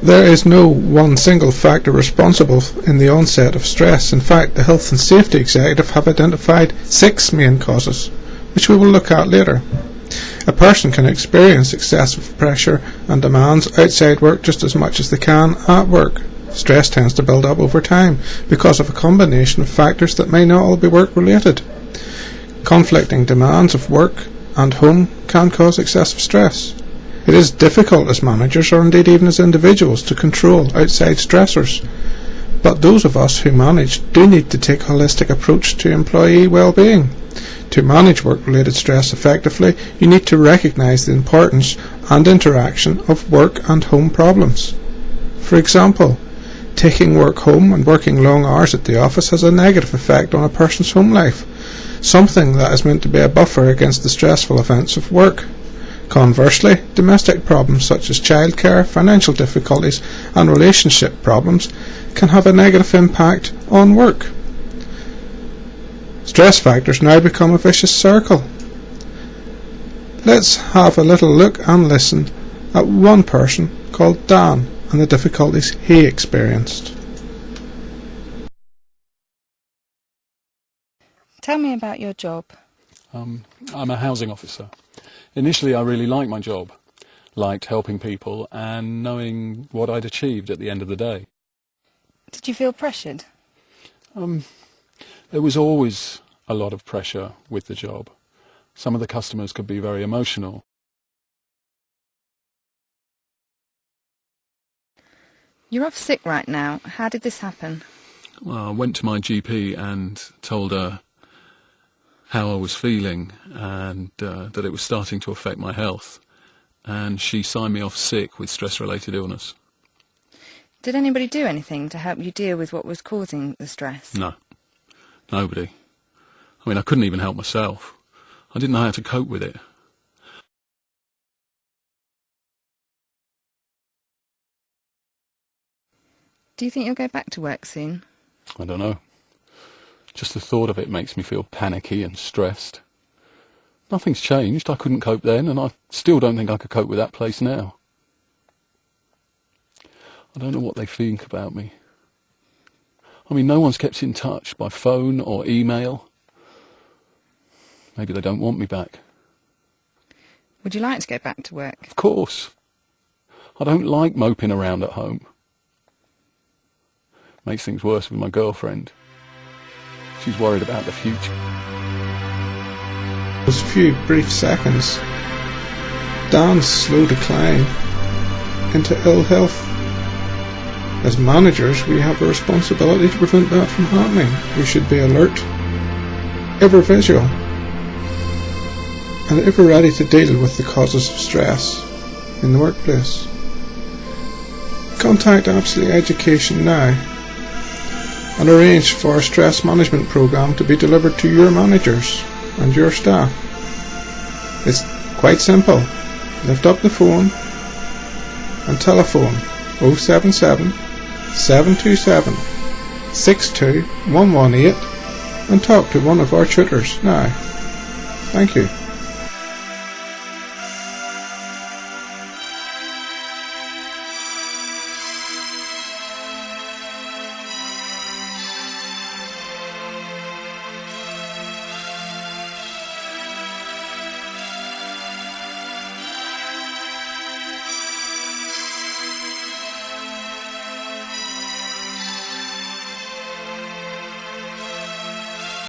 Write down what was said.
There is no one single factor responsible in the onset of stress. In fact, the Health and Safety Executive have identified 6 main causes, which we will look at later. A person can experience excessive pressure and demands outside work just as much as they can at work. Stress tends to build up over time because of a combination of factors that may not all be work-related. Conflicting demands of work and home can cause excessive stress. It is difficult as managers, or indeed even as individuals, to control outside stressors. But those of us who manage do need to take a holistic approach to employee well-being. To manage work-related stress effectively, you need to recognise the importance and interaction of work and home problems. For example, taking work home and working long hours at the office has a negative effect on a person's home life, something that is meant to be a buffer against the stressful events of work. Conversely, domestic problems such as childcare, financial difficulties and relationship problems can have a negative impact on work. Stress factors now become a vicious circle. Let's have a little look and listen at one person called Dan and the difficulties he experienced. Tell me about your job. I'm a housing officer. Initially I really liked my job, liked helping people and knowing what I'd achieved at the end of the day. Did you feel pressured? There was always a lot of pressure with the job. Some of the customers could be very emotional. You're off sick right now. How did this happen? Well, I went to my GP and told her how I was feeling and that it was starting to affect my health, and she signed me off sick with stress-related illness. Did anybody do anything to help you deal with what was causing the stress? No, nobody. I mean, I couldn't even help myself. I didn't know how to cope with it. Do you think you'll go back to work soon? I don't know. Just the thought of it makes me feel panicky and stressed. Nothing's changed. I couldn't cope then, and I still don't think I could cope with that place now. I don't know what they think about me. I mean, no one's kept in touch by phone or email. Maybe they don't want me back. Would you like to go back to work? Of course. I don't like moping around at home. Makes things worse with my girlfriend. She's worried about the future. Those few brief seconds, Dan's slow decline into ill health. As managers, we have a responsibility to prevent that from happening. We should be alert, ever visual, and ever ready to deal with the causes of stress in the workplace. Contact Apsley Education now and arrange for a stress management programme to be delivered to your managers and your staff. It's quite simple. Lift up the phone and telephone 077 727 62118 and talk to one of our tutors now. Thank you.